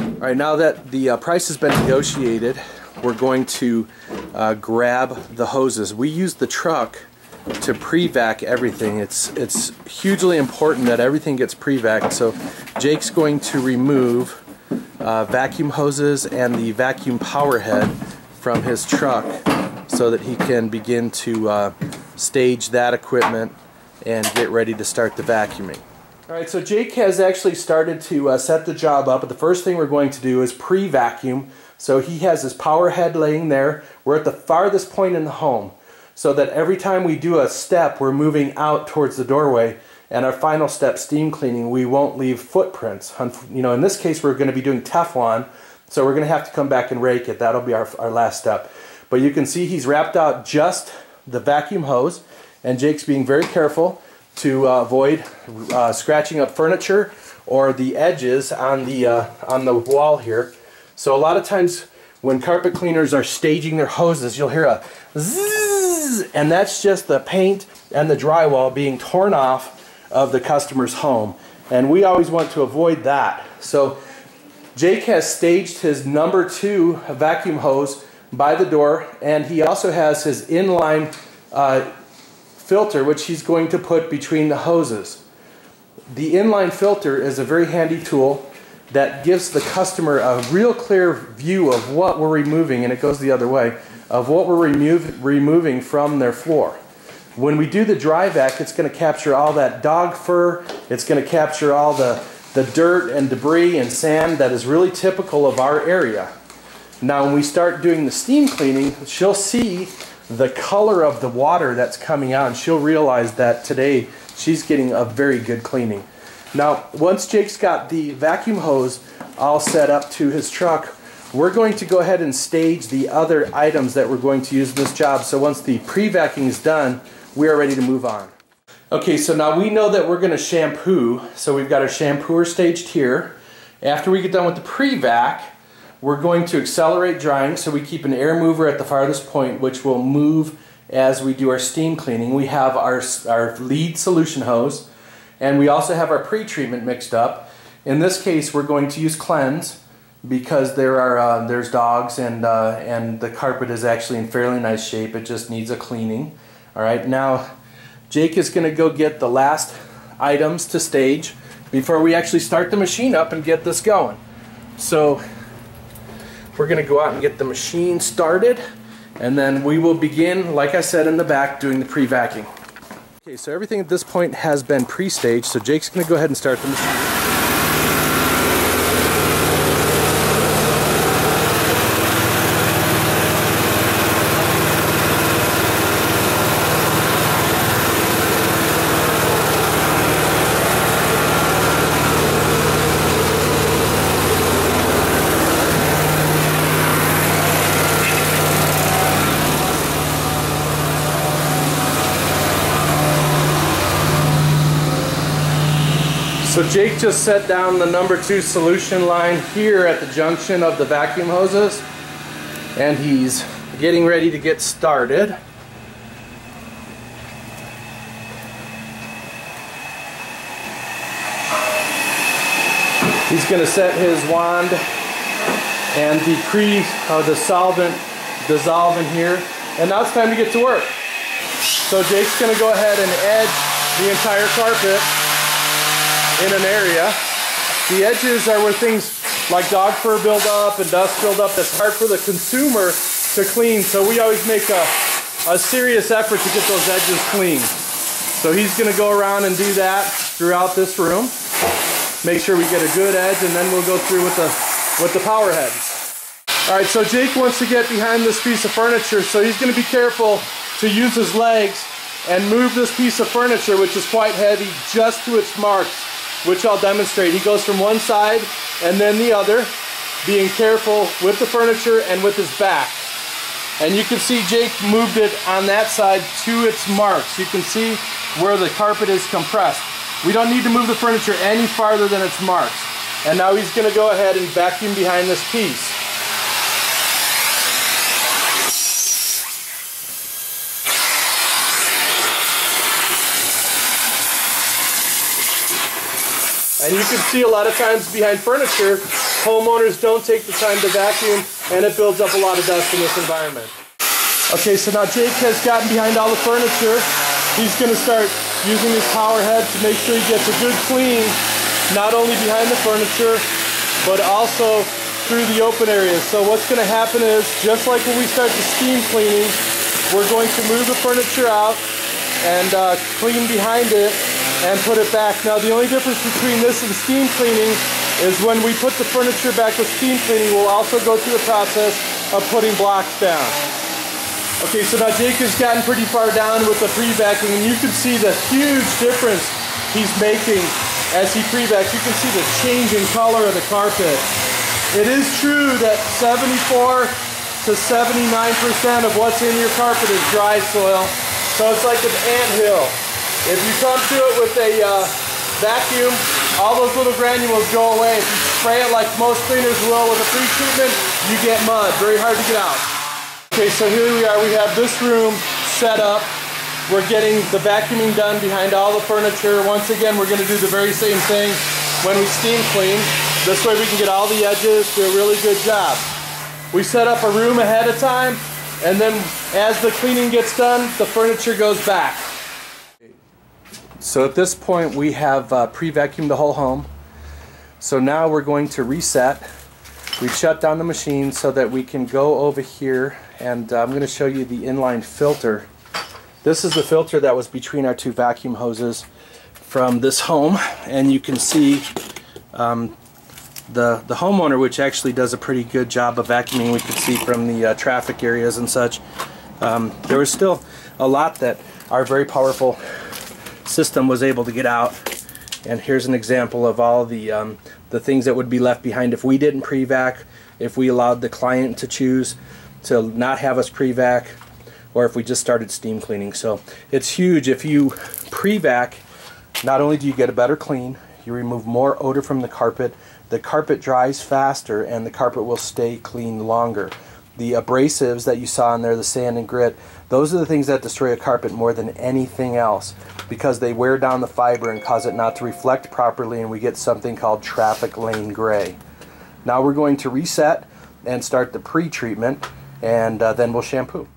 Alright, now that the price has been negotiated, we're going to grab the hoses. We use the truck to pre-vac everything. It's hugely important that everything gets pre-vac. So Jake's going to remove vacuum hoses and the vacuum power head from his truck so that he can begin to stage that equipment and get ready to start the vacuuming. Alright, so Jake has actually started to set the job up, but the first thing we're going to do is pre-vacuum. So he has his power head laying there. We're at the farthest point in the home, so that every time we do a step, we're moving out towards the doorway, and our final step, steam cleaning, we won't leave footprints. You know, in this case, we're going to be doing Teflon, so we're going to have to come back and rake it. That'll be our last step. But you can see he's wrapped out just the vacuum hose, and Jake's being very careful to avoid scratching up furniture or the edges on the wall here. So a lot of times when carpet cleaners are staging their hoses, you'll hear a zzz, and that's just the paint and the drywall being torn off of the customer's home. And we always want to avoid that. So Jake has staged his number 2 vacuum hose by the door, and he also has his inline filter, which he's going to put between the hoses. The inline filter is a very handy tool that gives the customer a real clear view of what we're removing, and it goes the other way, of what we're removing from their floor. When we do the dry vac, it's going to capture all that dog fur, it's going to capture all the dirt and debris and sand that is really typical of our area. Now when we start doing the steam cleaning, she'll see the color of the water that's coming out, and she'll realize that today she's getting a very good cleaning. Now, once Jake's got the vacuum hose all set up to his truck, we're going to go ahead and stage the other items that we're going to use in this job. So once the pre-vacuuming is done, we are ready to move on. Okay, so now we know that we're going to shampoo. So we've got our shampooer staged here. After we get done with the pre-vac, we're going to accelerate drying. So we keep an air mover at the farthest point, which will move as we do our steam cleaning. We have our lead solution hose, and we also have our pre-treatment mixed up. In this case, we're going to use cleanse because there's dogs, and the carpet is actually in fairly nice shape. It just needs a cleaning. All right, now Jake is going to go get the last items to stage before we actually start the machine up and get this going. So we're going to go out and get the machine started, and then we will begin, like I said, in the back doing the pre-vacuuming. Okay, so everything at this point has been pre-staged, so Jake's going to go ahead and start the machine. So Jake just set down the number 2 solution line here at the junction of the vacuum hoses, and he's getting ready to get started. He's going to set his wand and the solvent dissolve in here, and now it's time to get to work. So Jake's going to go ahead and edge the entire carpet in an area. The edges are where things like dog fur build up and dust build up that's hard for the consumer to clean, so we always make a serious effort to get those edges clean. So he's going to go around and do that throughout this room. Make sure we get a good edge, and then we'll go through with the power heads. Alright, so Jake wants to get behind this piece of furniture, so he's going to be careful to use his legs and move this piece of furniture, which is quite heavy, just to its marks, which I'll demonstrate. He goes from one side and then the other, being careful with the furniture and with his back. And you can see Jake moved it on that side to its marks. You can see where the carpet is compressed. We don't need to move the furniture any farther than its marks. And now he's going to go ahead and vacuum behind this piece. And you can see a lot of times behind furniture, homeowners don't take the time to vacuum, and it builds up a lot of dust in this environment. Okay, so now Jake has gotten behind all the furniture. He's going to start using his power head to make sure he gets a good clean, not only behind the furniture, but also through the open areas. So what's going to happen is, just like when we start the steam cleaning, we're going to move the furniture out and clean behind it and put it back. Now the only difference between this and steam cleaning is when we put the furniture back with steam cleaning, we'll also go through the process of putting blocks down. Okay, so now Jake has gotten pretty far down with the pre-vacuum, and you can see the huge difference he's making as he pre-vacs. You can see the change in color of the carpet. It is true that 74 to 79% of what's in your carpet is dry soil, so it's like an anthill. If you come to it with a vacuum, all those little granules go away. If you spray it like most cleaners will with a pre-treatment, you get mud. Very hard to get out. Okay, so here we are. We have this room set up. We're getting the vacuuming done behind all the furniture. Once again, we're going to do the very same thing when we steam clean. This way we can get all the edges, do a really good job. We set up a room ahead of time, and then as the cleaning gets done, the furniture goes back. So at this point we have pre-vacuumed the whole home. So now we're going to reset. We've shut down the machine so that we can go over here, and I'm going to show you the inline filter. This is the filter that was between our two vacuum hoses from this home, and you can see the homeowner, which actually does a pretty good job of vacuuming. We could see from the traffic areas and such. There was still a lot that our very powerful system was able to get out, and here's an example of all the things that would be left behind if we didn't pre-vac, if we allowed the client to choose to not have us pre-vac, or if we just started steam cleaning. So it's huge. If you pre-vac, not only do you get a better clean, you remove more odor from the carpet dries faster, and the carpet will stay clean longer. The abrasives that you saw in there, the sand and grit, those are the things that destroy a carpet more than anything else, because they wear down the fiber and cause it not to reflect properly, and we get something called traffic lane gray. Now we're going to reset and start the pre-treatment, and then we'll shampoo.